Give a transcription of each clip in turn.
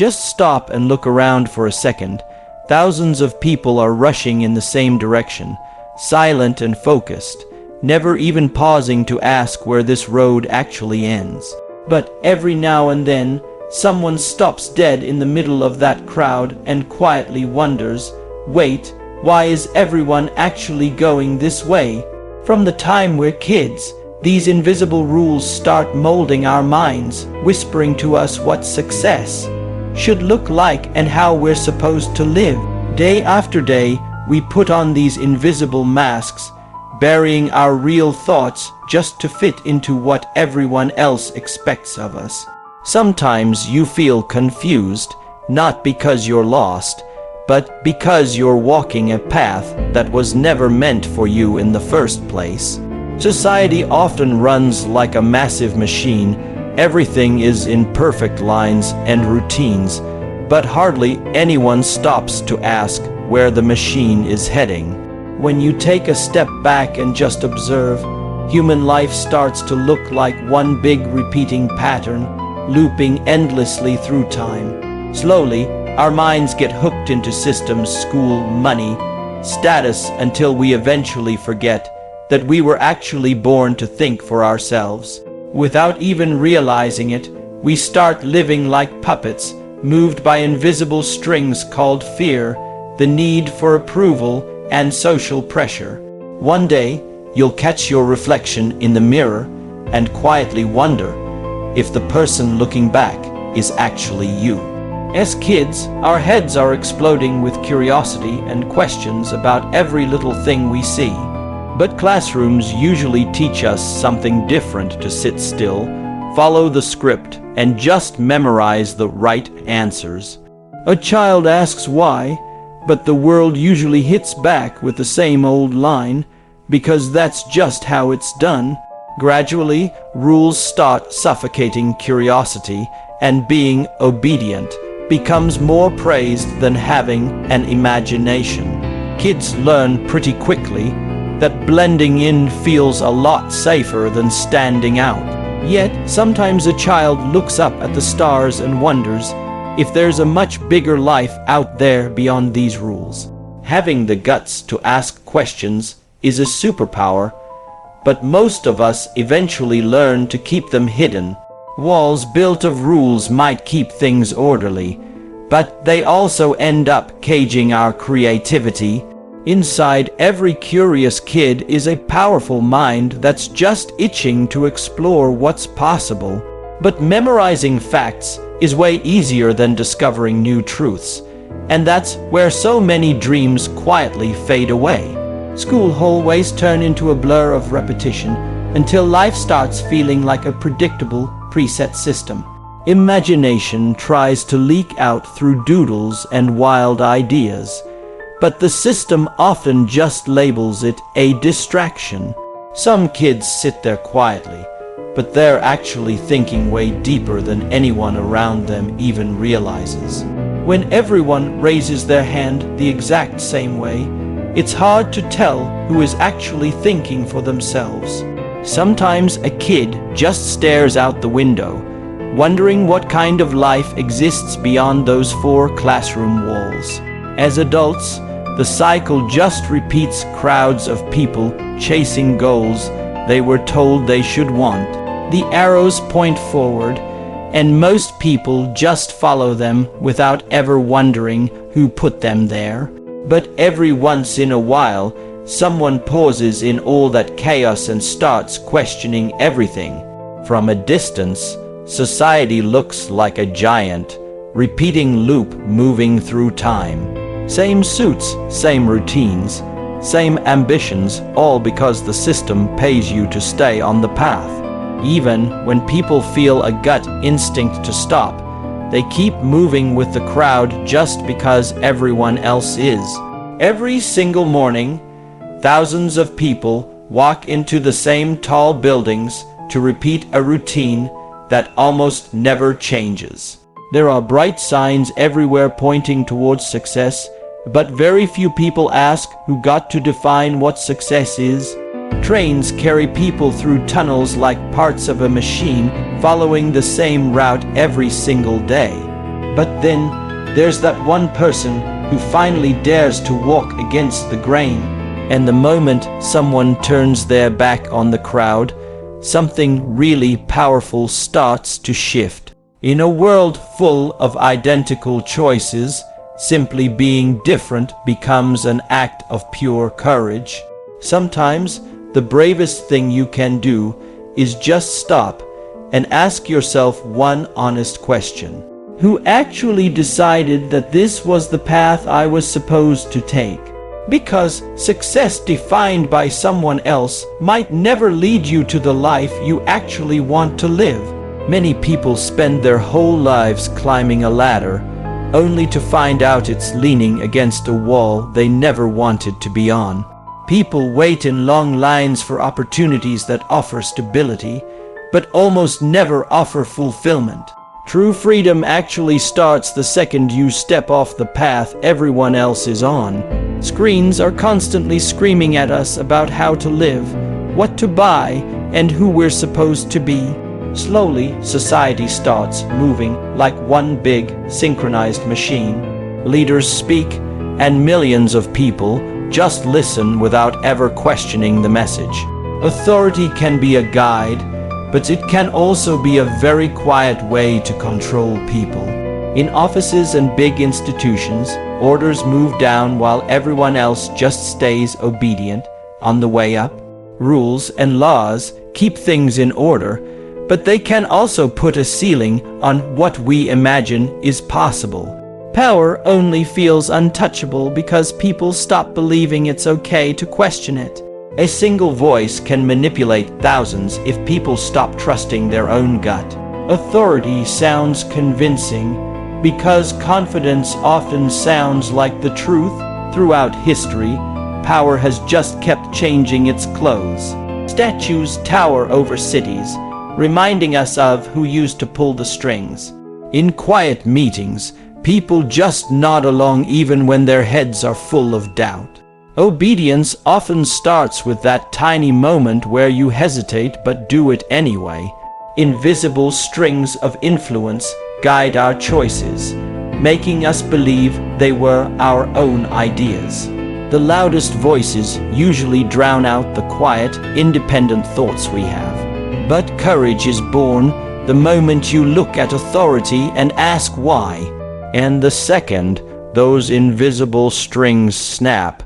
Just stop and look around for a second. Thousands of people are rushing in the same direction, silent and focused, never even pausing to ask where this road actually ends. But every now and then, someone stops dead in the middle of that crowd and quietly wonders, wait, why is everyone actually going this way? From the time we're kids, these invisible rules start molding our minds, whispering to us what success should look like and how we're supposed to live. Day after day, we put on these invisible masks, burying our real thoughts just to fit into what everyone else expects of us. Sometimes you feel confused, not because you're lost, but because you're walking a path that was never meant for you in the first place. Society often runs like a massive machine. Everything is in perfect lines and routines, but hardly anyone stops to ask where the machine is heading. When you take a step back and just observe, human life starts to look like one big repeating pattern, looping endlessly through time. Slowly, our minds get hooked into systems, school, money, status, until we eventually forget that we were actually born to think for ourselves. Without even realizing it, we start living like puppets, moved by invisible strings called fear, the need for approval, and social pressure. One day, you'll catch your reflection in the mirror and quietly wonder if the person looking back is actually you. As kids, our heads are exploding with curiosity and questions about every little thing we see. But classrooms usually teach us something different: to sit still, follow the script, and just memorize the right answers. A child asks why, but the world usually hits back with the same old line, because that's just how it's done. Gradually, rules start suffocating curiosity, and being obedient becomes more praised than having an imagination. Kids learn pretty quickly that blending in feels a lot safer than standing out. Yet, sometimes a child looks up at the stars and wonders if there's a much bigger life out there beyond these rules. Having the guts to ask questions is a superpower, but most of us eventually learn to keep them hidden. Walls built of rules might keep things orderly, but they also end up caging our creativity. Inside every curious kid is a powerful mind that's just itching to explore what's possible. But memorizing facts is way easier than discovering new truths, and that's where so many dreams quietly fade away. School hallways turn into a blur of repetition until life starts feeling like a predictable, preset system. Imagination tries to leak out through doodles and wild ideas, but the system often just labels it a distraction. Some kids sit there quietly, but they're actually thinking way deeper than anyone around them even realizes. When everyone raises their hand the exact same way, it's hard to tell who is actually thinking for themselves. Sometimes a kid just stares out the window, wondering what kind of life exists beyond those 4 classroom walls. As adults, the cycle just repeats: crowds of people chasing goals they were told they should want. The arrows point forward, and most people just follow them without ever wondering who put them there. But every once in a while, someone pauses in all that chaos and starts questioning everything. From a distance, society looks like a giant, repeating loop moving through time. Same suits, same routines, same ambitions, all because the system pays you to stay on the path. Even when people feel a gut instinct to stop, they keep moving with the crowd just because everyone else is. Every single morning, thousands of people walk into the same tall buildings to repeat a routine that almost never changes. There are bright signs everywhere pointing towards success, but very few people ask who got to define what success is. Trains carry people through tunnels like parts of a machine, following the same route every single day. But then there's that one person who finally dares to walk against the grain. And the moment someone turns their back on the crowd, something really powerful starts to shift. In a world full of identical choices, simply being different becomes an act of pure courage. Sometimes the bravest thing you can do is just stop and ask yourself one honest question. Who actually decided that this was the path I was supposed to take? Because success defined by someone else might never lead you to the life you actually want to live. Many people spend their whole lives climbing a ladder, only to find out it's leaning against a wall they never wanted to be on. People wait in long lines for opportunities that offer stability, but almost never offer fulfillment. True freedom actually starts the second you step off the path everyone else is on. Screens are constantly screaming at us about how to live, what to buy, and who we're supposed to be. Slowly, society starts moving like one big, synchronized machine. Leaders speak, and millions of people just listen without ever questioning the message. Authority can be a guide, but it can also be a very quiet way to control people. In offices and big institutions, orders move down while everyone else just stays obedient on the way up. Rules and laws keep things in order, but they can also put a ceiling on what we imagine is possible. Power only feels untouchable because people stop believing it's okay to question it. A single voice can manipulate thousands if people stop trusting their own gut. Authority sounds convincing because confidence often sounds like the truth. Throughout history, power has just kept changing its clothes. Statues tower over cities, reminding us of who used to pull the strings. In quiet meetings, people just nod along even when their heads are full of doubt. Obedience often starts with that tiny moment where you hesitate but do it anyway. Invisible strings of influence guide our choices, making us believe they were our own ideas. The loudest voices usually drown out the quiet, independent thoughts we have. But courage is born the moment you look at authority and ask why. And the second those invisible strings snap,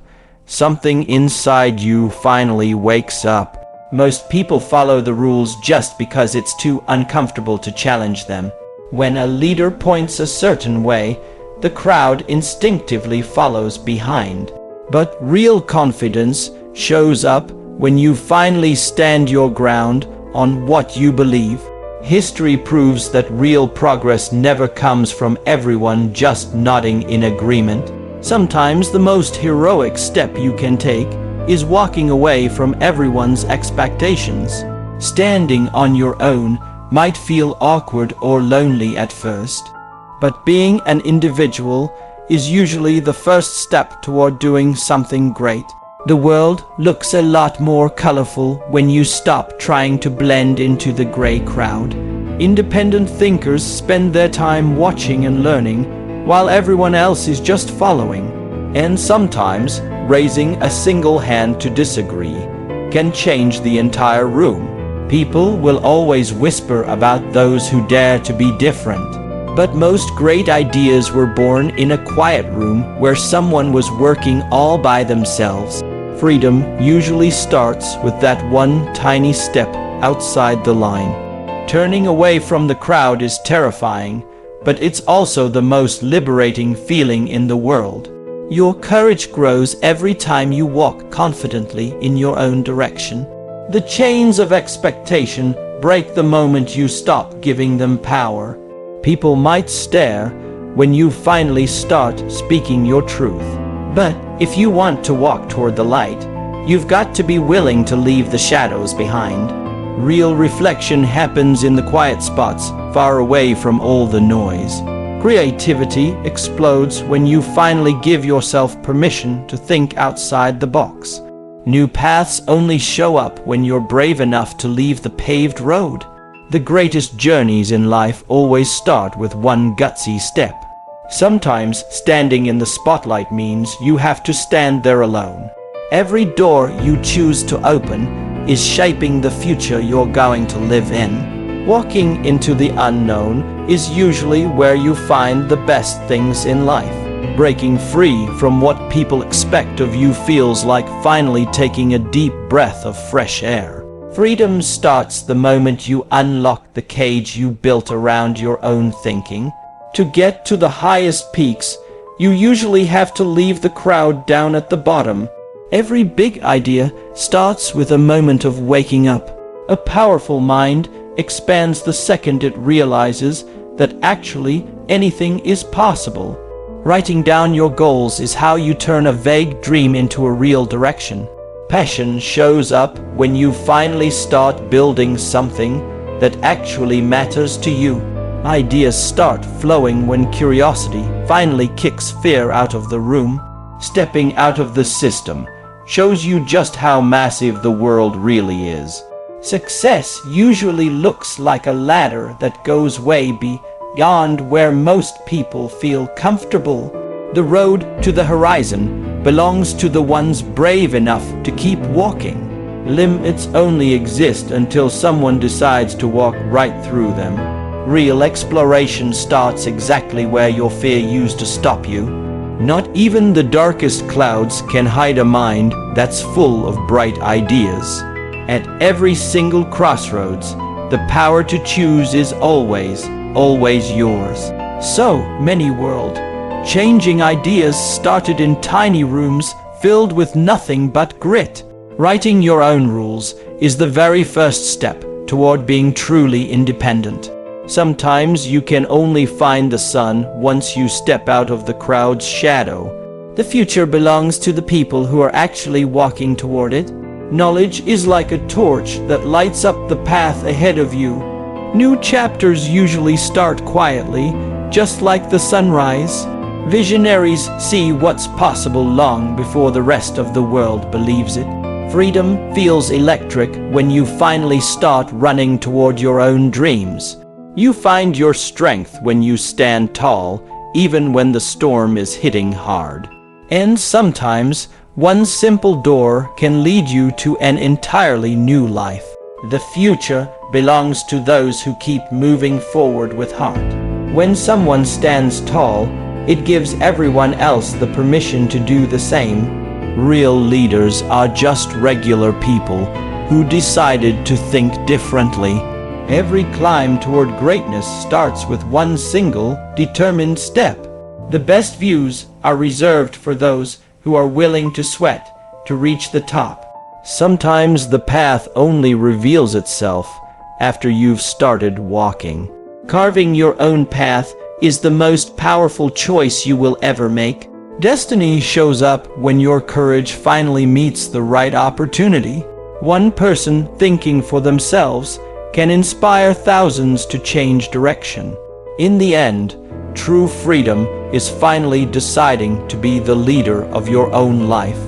something inside you finally wakes up. Most people follow the rules just because it's too uncomfortable to challenge them. When a leader points a certain way, the crowd instinctively follows behind. But real confidence shows up when you finally stand your ground on what you believe. History proves that real progress never comes from everyone just nodding in agreement. Sometimes the most heroic step you can take is walking away from everyone's expectations. Standing on your own might feel awkward or lonely at first, but being an individual is usually the first step toward doing something great. The world looks a lot more colorful when you stop trying to blend into the gray crowd. Independent thinkers spend their time watching and learning, while everyone else is just following. And sometimes, raising a single hand to disagree can change the entire room. People will always whisper about those who dare to be different. But most great ideas were born in a quiet room where someone was working all by themselves. Freedom usually starts with that one tiny step outside the line. Turning away from the crowd is terrifying, but it's also the most liberating feeling in the world. Your courage grows every time you walk confidently in your own direction. The chains of expectation break the moment you stop giving them power. People might stare when you finally start speaking your truth. But if you want to walk toward the light, you've got to be willing to leave the shadows behind. Real reflection happens in the quiet spots, far away from all the noise. Creativity explodes when you finally give yourself permission to think outside the box. New paths only show up when you're brave enough to leave the paved road. The greatest journeys in life always start with one gutsy step. Sometimes standing in the spotlight means you have to stand there alone. Every door you choose to open is shaping the future you're going to live in. Walking into the unknown is usually where you find the best things in life. Breaking free from what people expect of you feels like finally taking a deep breath of fresh air. Freedom starts the moment you unlock the cage you built around your own thinking. To get to the highest peaks, you usually have to leave the crowd down at the bottom. Every big idea starts with a moment of waking up. A powerful mind expands the second it realizes that actually anything is possible. Writing down your goals is how you turn a vague dream into a real direction. Passion shows up when you finally start building something that actually matters to you. Ideas start flowing when curiosity finally kicks fear out of the room. Stepping out of the system shows you just how massive the world really is. Success usually looks like a ladder that goes way beyond where most people feel comfortable. The road to the horizon belongs to the ones brave enough to keep walking. Limits only exist until someone decides to walk right through them. Real exploration starts exactly where your fear used to stop you. Not even the darkest clouds can hide a mind that's full of bright ideas. At every single crossroads, the power to choose is always yours. So many world-changing ideas started in tiny rooms filled with nothing but grit. Writing your own rules is the very first step toward being truly independent. Sometimes you can only find the sun once you step out of the crowd's shadow. The future belongs to the people who are actually walking toward it. Knowledge is like a torch that lights up the path ahead of you. New chapters usually start quietly, just like the sunrise. Visionaries see what's possible long before the rest of the world believes it. Freedom feels electric when you finally start running toward your own dreams. You find your strength when you stand tall, even when the storm is hitting hard. And sometimes, one simple door can lead you to an entirely new life. The future belongs to those who keep moving forward with heart. When someone stands tall, it gives everyone else the permission to do the same. Real leaders are just regular people who decided to think differently. Every climb toward greatness starts with one single, determined step. The best views are reserved for those who are willing to sweat to reach the top. Sometimes the path only reveals itself after you've started walking. Carving your own path is the most powerful choice you will ever make. Destiny shows up when your courage finally meets the right opportunity. One person thinking for themselves can inspire thousands to change direction. In the end, true freedom is finally deciding to be the leader of your own life.